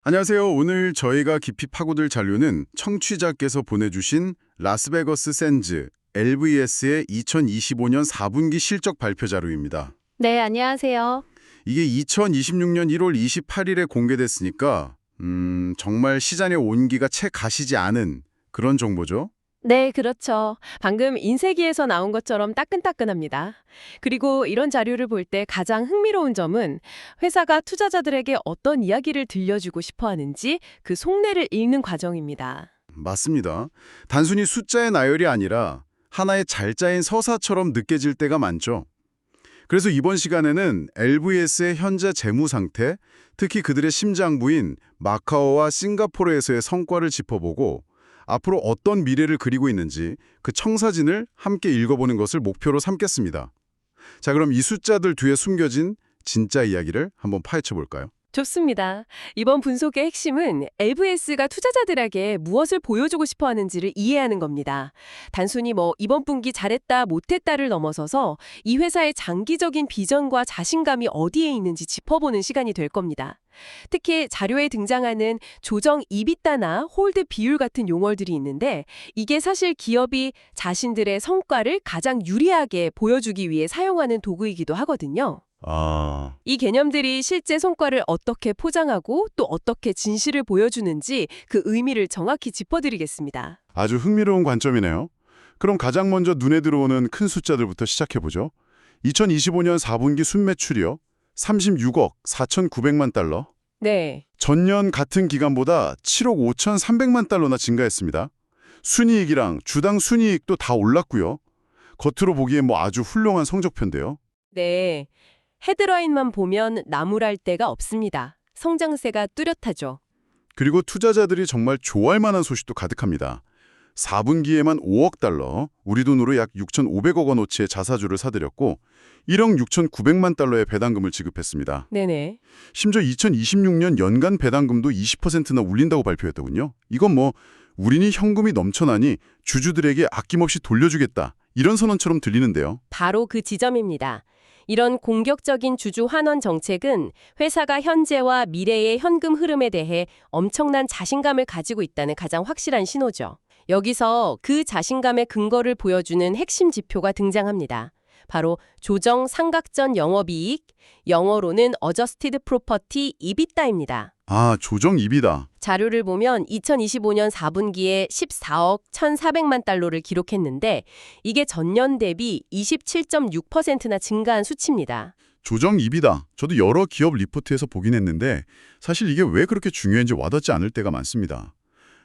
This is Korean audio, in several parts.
안녕하세요. 오늘 저희가 깊이 파고들 자료는 청취자께서 보내주신 라스베거스 샌즈 LVS의 2025년 4분기 실적 발표 자료입니다. 네, 안녕하세요. 이게 2026년 1월 28일에 공개됐으니까 정말 시장의 온기가 채 가시지 않은 그런 정보죠. 네, 그렇죠. 방금 인쇄기에서 나온 것처럼 따끈따끈합니다. 그리고 이런 자료를 볼 때 가장 흥미로운 점은 회사가 투자자들에게 어떤 이야기를 들려주고 싶어 하는지 그 속내를 읽는 과정입니다. 맞습니다. 단순히 숫자의 나열이 아니라 하나의 잘 짜인 서사처럼 느껴질 때가 많죠. 그래서 이번 시간에는 LVS의 현재 재무 상태, 특히 그들의 심장부인 마카오와 싱가포르에서의 성과를 짚어보고 앞으로 어떤 미래를 그리고 있는지 그 청사진을 함께 읽어보는 것을 목표로 삼겠습니다. 자, 그럼 이 숫자들 뒤에 숨겨진 진짜 이야기를 한번 파헤쳐 볼까요? 좋습니다. 이번 분석의 핵심은 LVS가 투자자들에게 무엇을 보여주고 싶어 하는지를 이해하는 겁니다. 단순히 이번 분기 잘했다, 못했다를 넘어서서 이 회사의 장기적인 비전과 자신감이 어디에 있는지 짚어보는 시간이 될 겁니다. 특히 자료에 등장하는 조정 이비타나 홀드 비율 같은 용어들이 있는데 이게 사실 기업이 자신들의 성과를 가장 유리하게 보여주기 위해 사용하는 도구이기도 하거든요. 이 개념들이 실제 성과를 어떻게 포장하고 또 어떻게 진실을 보여주는지 그 의미를 정확히 짚어드리겠습니다. 아주 흥미로운 관점이네요. 그럼 가장 먼저 눈에 들어오는 큰 숫자들부터 시작해보죠. 2025년 4분기 순매출이요. 36억 4,900만 달러. 네. 전년 같은 기간보다 7억 5,300만 달러나 증가했습니다. 순이익이랑 주당 순이익도 다 올랐고요. 겉으로 보기에 아주 훌륭한 성적표인데요. 네. 헤드라인만 보면 나무랄 데가 없습니다. 성장세가 뚜렷하죠. 그리고 투자자들이 정말 좋아할 만한 소식도 가득합니다. 4분기에만 5억 달러, 우리 돈으로 약 6,500억 원어치의 자사주를 사들였고 1억 6,900만 달러의 배당금을 지급했습니다. 네네. 심지어 2026년 연간 배당금도 20%나 울린다고 발표했더군요. 이건 우리는 현금이 넘쳐나니 주주들에게 아낌없이 돌려주겠다. 이런 선언처럼 들리는데요. 바로 그 지점입니다. 이런 공격적인 주주 환원 정책은 회사가 현재와 미래의 현금 흐름에 대해 엄청난 자신감을 가지고 있다는 가장 확실한 신호죠. 여기서 그 자신감의 근거를 보여주는 핵심 지표가 등장합니다. 바로 조정 삼각전 영업이익, 영어로는 Adjusted Property EBITDA입니다. 조정 이비다. 자료를 보면 2025년 4분기에 14억 1,400만 달러를 기록했는데 이게 전년 대비 27.6%나 증가한 수치입니다. 조정 이비다. 저도 여러 기업 리포트에서 보긴 했는데 사실 이게 왜 그렇게 중요한지 와닿지 않을 때가 많습니다.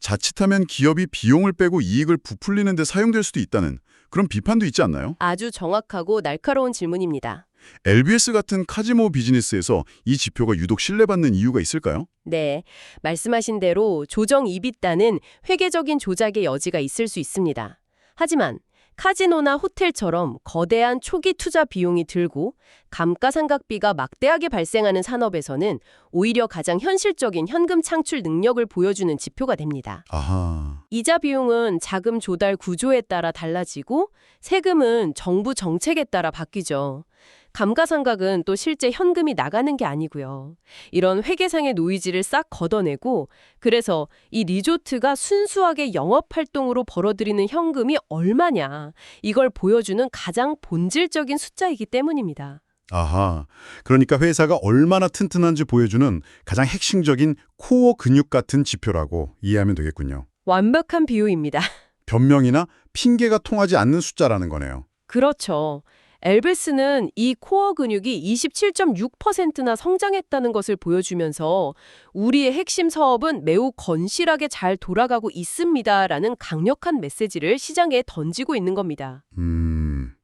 자칫하면 기업이 비용을 빼고 이익을 부풀리는 데 사용될 수도 있다는 그런 비판도 있지 않나요? 아주 정확하고 날카로운 질문입니다. LBS 같은 카지노 비즈니스에서 이 지표가 유독 신뢰받는 이유가 있을까요? 네, 말씀하신 대로 조정 이비다는 회계적인 조작의 여지가 있을 수 있습니다. 하지만 카지노나 호텔처럼 거대한 초기 투자 비용이 들고 감가상각비가 막대하게 발생하는 산업에서는 오히려 가장 현실적인 현금 창출 능력을 보여주는 지표가 됩니다. 아하. 이자 비용은 자금 조달 구조에 따라 달라지고 세금은 정부 정책에 따라 바뀌죠. 감가상각은 또 실제 현금이 나가는 게 아니고요. 이런 회계상의 노이즈를 싹 걷어내고 그래서 이 리조트가 순수하게 영업활동으로 벌어들이는 현금이 얼마냐 이걸 보여주는 가장 본질적인 숫자이기 때문입니다. 아하. 그러니까 회사가 얼마나 튼튼한지 보여주는 가장 핵심적인 코어 근육 같은 지표라고 이해하면 되겠군요. 완벽한 비유입니다. 변명이나 핑계가 통하지 않는 숫자라는 거네요. 그렇죠. 엘베스는 이 코어 근육이 27.6%나 성장했다는 것을 보여주면서 우리의 핵심 사업은 매우 건실하게 잘 돌아가고 있습니다라는 강력한 메시지를 시장에 던지고 있는 겁니다.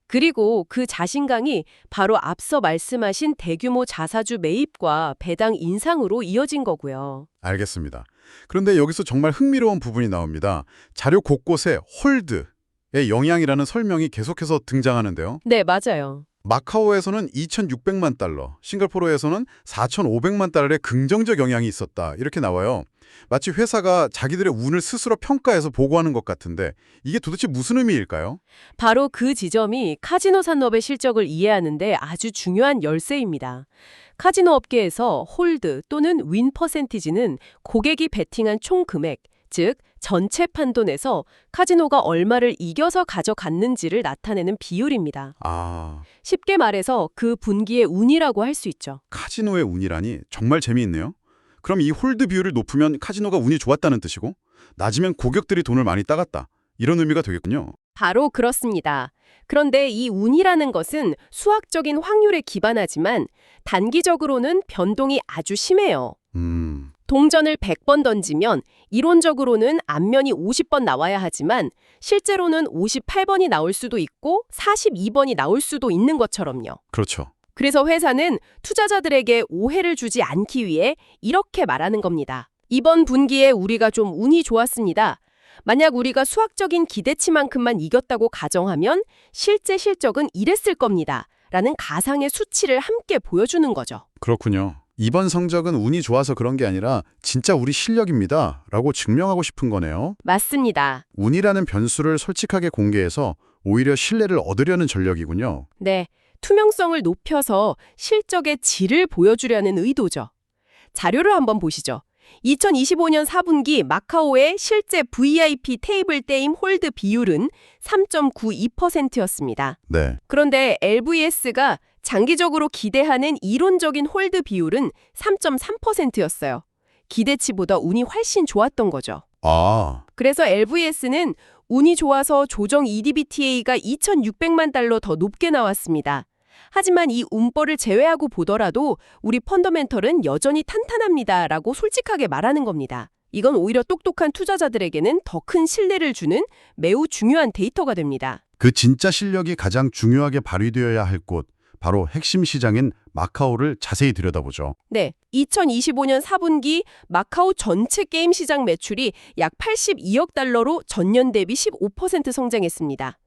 그리고 그 자신감이 바로 앞서 말씀하신 대규모 자사주 매입과 배당 인상으로 이어진 거고요. 알겠습니다. 그런데 여기서 정말 흥미로운 부분이 나옵니다. 자료 곳곳에 홀드의 영향이라는 설명이 계속해서 등장하는데요. 네, 맞아요. 마카오에서는 2,600만 달러, 싱가포르에서는 4,500만 달러의 긍정적 영향이 있었다. 이렇게 나와요. 마치 회사가 자기들의 운을 스스로 평가해서 보고하는 것 같은데 이게 도대체 무슨 의미일까요? 바로 그 지점이 카지노 산업의 실적을 이해하는 데 아주 중요한 열쇠입니다. 카지노 업계에서 홀드 또는 윈 퍼센티지는 고객이 베팅한 총 금액, 즉 전체 판돈에서 카지노가 얼마를 이겨서 가져갔는지를 나타내는 비율입니다. 아, 쉽게 말해서 그 분기의 운이라고 할 수 있죠. 카지노의 운이라니 정말 재미있네요. 그럼 이 홀드 비율이 높으면 카지노가 운이 좋았다는 뜻이고 낮으면 고객들이 돈을 많이 따갔다. 이런 의미가 되겠군요. 바로 그렇습니다. 그런데 이 운이라는 것은 수학적인 확률에 기반하지만 단기적으로는 변동이 아주 심해요. 동전을 100번 던지면 이론적으로는 앞면이 50번 나와야 하지만 실제로는 58번이 나올 수도 있고 42번이 나올 수도 있는 것처럼요. 그렇죠. 그래서 회사는 투자자들에게 오해를 주지 않기 위해 이렇게 말하는 겁니다. 이번 분기에 우리가 좀 운이 좋았습니다. 만약 우리가 수학적인 기대치만큼만 이겼다고 가정하면 실제 실적은 이랬을 겁니다. 라는 가상의 수치를 함께 보여주는 거죠. 그렇군요. 이번 성적은 운이 좋아서 그런 게 아니라 진짜 우리 실력입니다. 라고 증명하고 싶은 거네요. 맞습니다. 운이라는 변수를 솔직하게 공개해서 오히려 신뢰를 얻으려는 전략이군요. 네, 투명성을 높여서 실적의 질을 보여주려는 의도죠. 자료를 한번 보시죠. 2025년 4분기 마카오의 실제 VIP 테이블 게임 홀드 비율은 3.92%였습니다. 네. 그런데 LVS가 장기적으로 기대하는 이론적인 홀드 비율은 3.3%였어요. 기대치보다 운이 훨씬 좋았던 거죠. 아, 그래서 LVS는 운이 좋아서 조정 EDBTA가 2,600만 달러 더 높게 나왔습니다. 하지만 이 운벌을 제외하고 보더라도 우리 펀더멘털은 여전히 탄탄합니다. 라고 솔직하게 말하는 겁니다. 이건 오히려 똑똑한 투자자들에게는 더 큰 신뢰를 주는 매우 중요한 데이터가 됩니다. 그 진짜 실력이 가장 중요하게 발휘되어야 할 곳, 바로 핵심 시장인 마카오를 자세히 들여다보죠. 네, 2025년 4분기 마카오 전체 게임 시장 매출이 약 82억 달러로 전년 대비 15% 성장했습니다.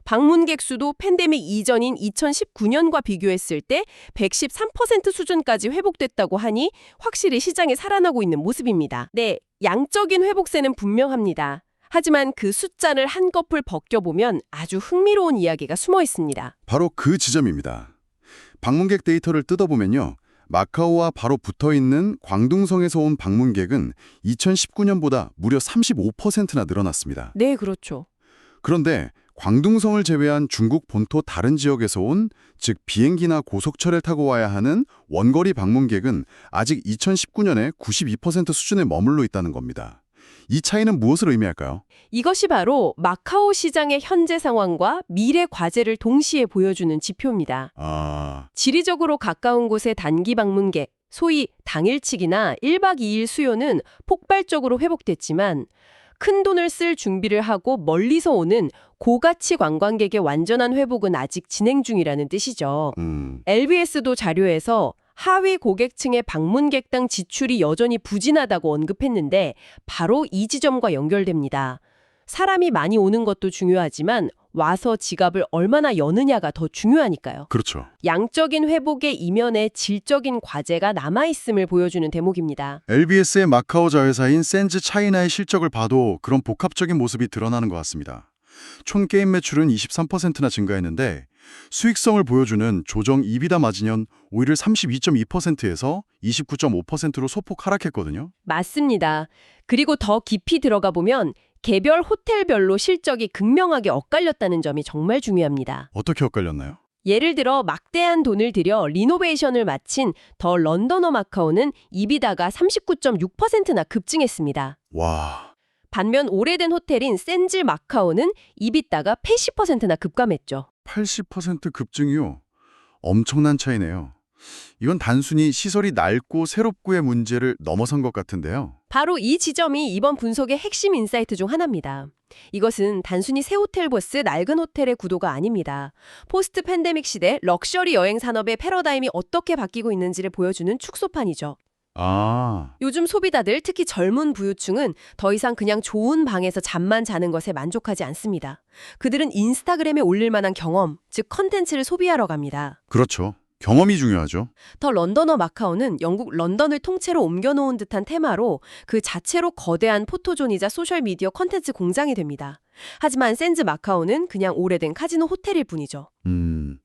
방문객 수도 팬데믹 이전인 2019년과 비교했을 때 113% 수준까지 회복됐다고 하니 확실히 시장이 살아나고 있는 모습입니다. 네, 양적인 회복세는 분명합니다. 하지만 그 숫자를 한꺼풀 벗겨보면 아주 흥미로운 이야기가 숨어 있습니다. 바로 그 지점입니다. 방문객 데이터를 뜯어보면요. 마카오와 바로 붙어있는 광둥성에서 온 방문객은 2019년보다 무려 35%나 늘어났습니다. 네, 그렇죠. 그런데 광둥성을 제외한 중국 본토 다른 지역에서 온, 즉 비행기나 고속철을 타고 와야 하는 원거리 방문객은 아직 2019년에 92% 수준에 머물러 있다는 겁니다. 이 차이는 무엇을 의미할까요? 이것이 바로 마카오 시장의 현재 상황과 미래 과제를 동시에 보여주는 지표입니다. 지리적으로 가까운 곳의 단기 방문객, 소위 당일치기나 1박 2일 수요는 폭발적으로 회복됐지만 큰 돈을 쓸 준비를 하고 멀리서 오는 고가치 관광객의 완전한 회복은 아직 진행 중이라는 뜻이죠. LBS도 자료에서 하위 고객층의 방문객당 지출이 여전히 부진하다고 언급했는데 바로 이 지점과 연결됩니다. 사람이 많이 오는 것도 중요하지만 와서 지갑을 얼마나 여느냐가 더 중요하니까요. 그렇죠. 양적인 회복의 이면에 질적인 과제가 남아있음을 보여주는 대목입니다. LBS의 마카오 자회사인 센즈 차이나의 실적을 봐도 그런 복합적인 모습이 드러나는 것 같습니다. 총 게임 매출은 23%나 증가했는데 수익성을 보여주는 조정 이비다 마진은 오히려 32.2%에서 29.5%로 소폭 하락했거든요. 맞습니다. 그리고 더 깊이 들어가 보면 개별 호텔별로 실적이 극명하게 엇갈렸다는 점이 정말 중요합니다. 어떻게 엇갈렸나요? 예를 들어 막대한 돈을 들여 리노베이션을 마친 더 런던어 마카오는 이비다가 39.6%나 급증했습니다. 와, 반면 오래된 호텔인 센즈 마카오는 이비다가 80%나 급감했죠. 80% 급증이요? 엄청난 차이네요. 이건 단순히 시설이 낡고 새롭고의 문제를 넘어선 것 같은데요. 바로 이 지점이 이번 분석의 핵심 인사이트 중 하나입니다. 이것은 단순히 새 호텔 버스 낡은 호텔의 구도가 아닙니다. 포스트 팬데믹 시대 럭셔리 여행 산업의 패러다임이 어떻게 바뀌고 있는지를 보여주는 축소판이죠. 아, 요즘 소비자들, 특히 젊은 부유층은 더 이상 그냥 좋은 방에서 잠만 자는 것에 만족하지 않습니다. 그들은 인스타그램에 올릴 만한 경험, 즉 컨텐츠를 소비하러 갑니다. 그렇죠. 경험이 중요하죠. 더 런던어 마카오는 영국 런던을 통째로 옮겨놓은 듯한 테마로 그 자체로 거대한 포토존이자 소셜미디어 컨텐츠 공장이 됩니다. 하지만 샌즈 마카오는 그냥 오래된 카지노 호텔일 뿐이죠.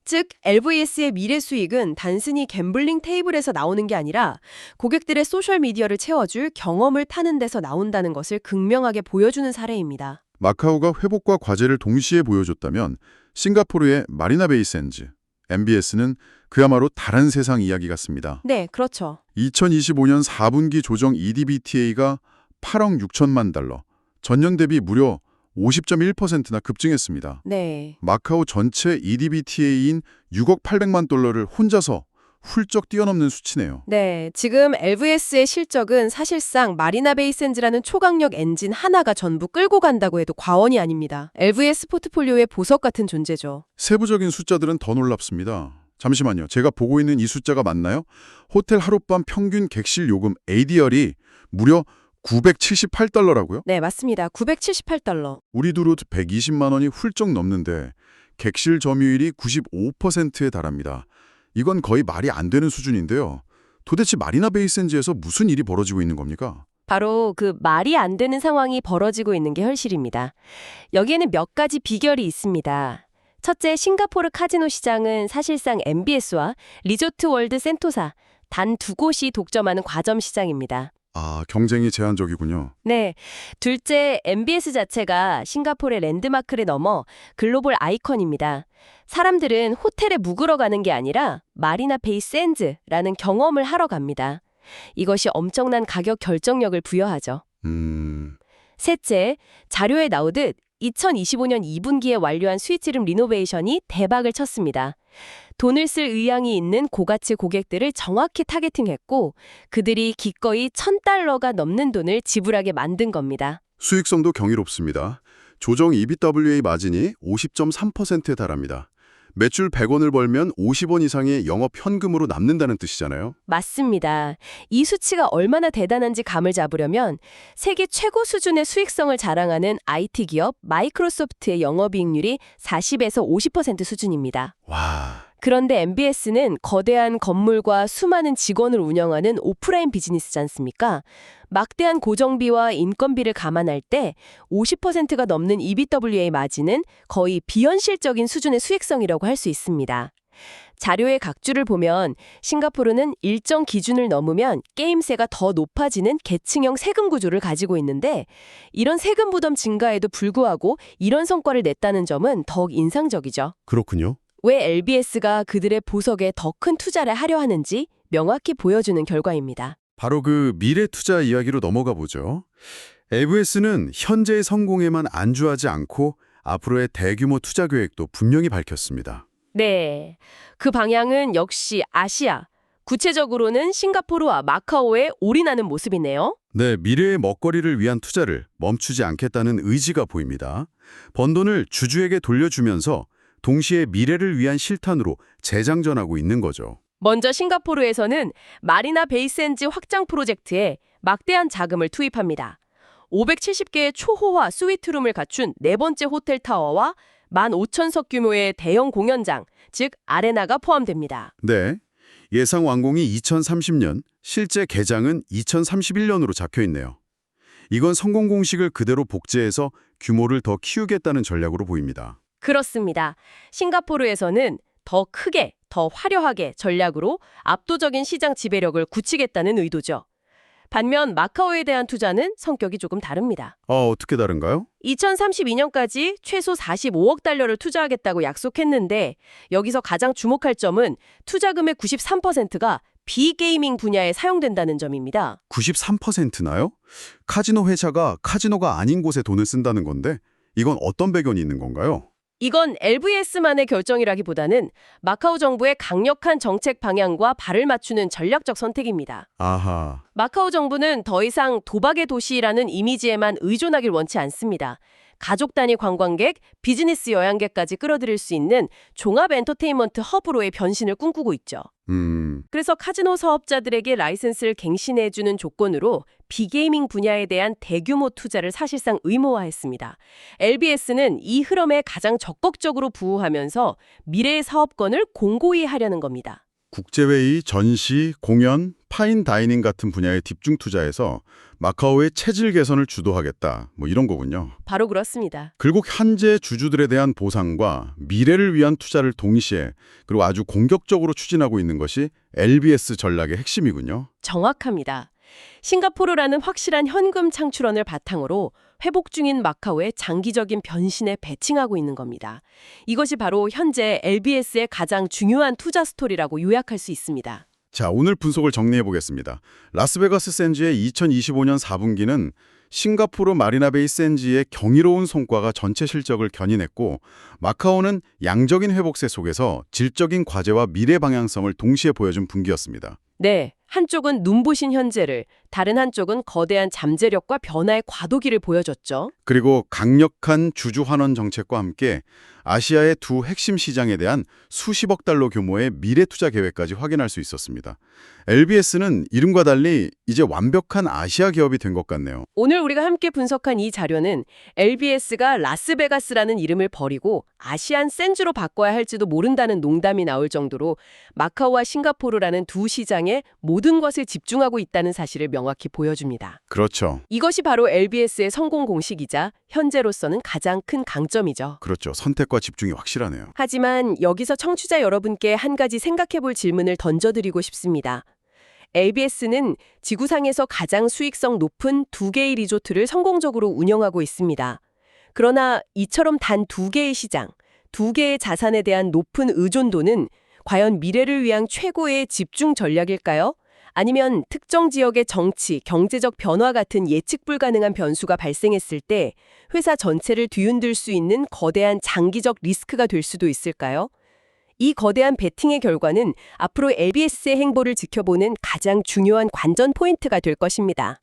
즉, LVS의 미래 수익은 단순히 갬블링 테이블에서 나오는 게 아니라 고객들의 소셜미디어를 채워줄 경험을 타는 데서 나온다는 것을 극명하게 보여주는 사례입니다. 마카오가 회복과 과제를 동시에 보여줬다면 싱가포르의 마리나 베이 샌즈, MBS는 그야말로 다른 세상 이야기 같습니다. 네, 그렇죠. 2025년 4분기 조정 EDBTA가 8억 6천만 달러, 전년 대비 무려 50.1%나 급증했습니다. 네. 마카오 전체 EDBTA인 6억 800만 달러를 혼자서 훌쩍 뛰어넘는 수치네요. 네, 지금 LVS의 실적은 사실상 마리나 베이 샌즈라는 초강력 엔진 하나가 전부 끌고 간다고 해도 과언이 아닙니다. LVS 포트폴리오의 보석 같은 존재죠. 세부적인 숫자들은 더 놀랍습니다. 잠시만요. 제가 보고 있는 이 숫자가 맞나요? 호텔 하룻밤 평균 객실 요금 ADR이 무려 978달러라고요? 네, 맞습니다. 978달러. 우리 두루 120만 원이 훌쩍 넘는데 객실 점유율이 95%에 달합니다. 이건 거의 말이 안 되는 수준인데요. 도대체 마리나 베이 샌즈에서 무슨 일이 벌어지고 있는 겁니까? 바로 그 말이 안 되는 상황이 벌어지고 있는 게 현실입니다. 여기에는 몇 가지 비결이 있습니다. 첫째, 싱가포르 카지노 시장은 사실상 MBS와 리조트 월드 센토사 단 두 곳이 독점하는 과점 시장입니다. 아, 경쟁이 제한적이군요. 네. 둘째, MBS 자체가 싱가포르의 랜드마크를 넘어 글로벌 아이콘입니다. 사람들은 호텔에 묵으러 가는 게 아니라 마리나 베이 샌즈라는 경험을 하러 갑니다. 이것이 엄청난 가격 결정력을 부여하죠. 셋째, 자료에 나오듯 2025년 2분기에 완료한 스위트룸 리노베이션이 대박을 쳤습니다. 돈을 쓸 의향이 있는 고가치 고객들을 정확히 타겟팅했고 그들이 기꺼이 $1,000가 넘는 돈을 지불하게 만든 겁니다. 수익성도 경이롭습니다. 조정 EBWA 마진이 50.3%에 달합니다. 매출 100원을 벌면 50원 이상의 영업 현금으로 남는다는 뜻이잖아요. 맞습니다. 이 수치가 얼마나 대단한지 감을 잡으려면 세계 최고 수준의 수익성을 자랑하는 IT 기업 마이크로소프트의 영업이익률이 40에서 50% 수준입니다. 와, 그런데 MBS는 거대한 건물과 수많은 직원을 운영하는 오프라인 비즈니스지 않습니까? 막대한 고정비와 인건비를 감안할 때 50%가 넘는 EBWA 마진은 거의 비현실적인 수준의 수익성이라고 할 수 있습니다. 자료의 각주를 보면 싱가포르는 일정 기준을 넘으면 게임세가 더 높아지는 계층형 세금 구조를 가지고 있는데 이런 세금 부담 증가에도 불구하고 이런 성과를 냈다는 점은 더욱 인상적이죠. 그렇군요. 왜 LBS가 그들의 보석에 더 큰 투자를 하려 하는지 명확히 보여주는 결과입니다. 바로 그 미래 투자 이야기로 넘어가 보죠. LVS는 현재의 성공에만 안주하지 않고 앞으로의 대규모 투자 계획도 분명히 밝혔습니다. 네, 그 방향은 역시 아시아, 구체적으로는 싱가포르와 마카오에 올인하는 모습이네요. 네, 미래의 먹거리를 위한 투자를 멈추지 않겠다는 의지가 보입니다. 번 돈을 주주에게 돌려주면서 동시에 미래를 위한 실탄으로 재장전하고 있는 거죠. 먼저 싱가포르에서는 마리나 베이 샌즈 확장 프로젝트에 막대한 자금을 투입합니다. 570개의 초호화 스위트룸을 갖춘 네 번째 호텔 타워와 15,000석 규모의 대형 공연장, 즉 아레나가 포함됩니다. 네, 예상 완공이 2030년, 실제 개장은 2031년으로 적혀 있네요. 이건 성공 공식을 그대로 복제해서 규모를 더 키우겠다는 전략으로 보입니다. 그렇습니다. 싱가포르에서는 더 크게, 더 화려하게 전략으로 압도적인 시장 지배력을 굳히겠다는 의도죠. 반면 마카오에 대한 투자는 성격이 조금 다릅니다. 어떻게 다른가요? 2032년까지 최소 45억 달러를 투자하겠다고 약속했는데 여기서 가장 주목할 점은 투자금의 93%가 비게이밍 분야에 사용된다는 점입니다. 93%나요? 카지노 회사가 카지노가 아닌 곳에 돈을 쓴다는 건데 이건 어떤 배경이 있는 건가요? 이건 LVS만의 결정이라기보다는 마카오 정부의 강력한 정책 방향과 발을 맞추는 전략적 선택입니다. 아하, 마카오 정부는 더 이상 도박의 도시라는 이미지에만 의존하길 원치 않습니다. 가족 단위 관광객, 비즈니스 여행객까지 끌어들일 수 있는 종합 엔터테인먼트 허브로의 변신을 꿈꾸고 있죠. 그래서 카지노 사업자들에게 라이센스를 갱신해주는 조건으로 비게이밍 분야에 대한 대규모 투자를 사실상 의무화했습니다. LBS는 이 흐름에 가장 적극적으로 부응하면서 미래의 사업권을 공고히 하려는 겁니다. 국제회의, 전시, 공연, 파인 다이닝 같은 분야에 집중 투자해서 마카오의 체질 개선을 주도하겠다. 뭐 이런 거군요. 바로 그렇습니다. 결국 현재 주주들에 대한 보상과 미래를 위한 투자를 동시에 그리고 아주 공격적으로 추진하고 있는 것이 LBS 전략의 핵심이군요. 정확합니다. 싱가포르라는 확실한 현금 창출원을 바탕으로 회복 중인 마카오의 장기적인 변신에 배팅하고 있는 겁니다. 이것이 바로 현재 LBS의 가장 중요한 투자 스토리라고 요약할 수 있습니다. 자, 오늘 분석을 정리해 보겠습니다. 라스베가스 샌즈의 2025년 4분기는 싱가포르 마리나베이 샌즈의 경이로운 성과가 전체 실적을 견인했고 마카오는 양적인 회복세 속에서 질적인 과제와 미래 방향성을 동시에 보여준 분기였습니다. 네, 한쪽은 눈부신 현재를, 다른 한쪽은 거대한 잠재력과 변화의 과도기를 보여줬죠. 그리고 강력한 주주 환원 정책과 함께 아시아의 두 핵심 시장에 대한 수십억 달러 규모의 미래 투자 계획까지 확인할 수 있었습니다. LBS는 이름과 달리 이제 완벽한 아시아 기업이 된 것 같네요. 오늘 우리가 함께 분석한 이 자료는 LBS가 라스베가스라는 이름을 버리고 아시안 샌즈로 바꿔야 할지도 모른다는 농담이 나올 정도로 마카오와 싱가포르라는 두 시장에 모든 것을 집중하고 있다는 사실을 명확히 보여줍니다. 그렇죠. 이것이 바로 LBS의 성공 공식이자 현재로서는 가장 큰 강점이죠. 그렇죠. 선택과 집중이 확실하네요. 하지만 여기서 청취자 여러분께 한 가지 생각해볼 질문을 던져드리고 싶습니다. LBS는 지구상에서 가장 수익성 높은 두 개의 리조트를 성공적으로 운영하고 있습니다. 그러나 이처럼 단 두 개의 시장, 두 개의 자산에 대한 높은 의존도는 과연 미래를 위한 최고의 집중 전략일까요? 아니면 특정 지역의 정치, 경제적 변화 같은 예측 불가능한 변수가 발생했을 때 회사 전체를 뒤흔들 수 있는 거대한 장기적 리스크가 될 수도 있을까요? 이 거대한 베팅의 결과는 앞으로 LBS의 행보를 지켜보는 가장 중요한 관전 포인트가 될 것입니다.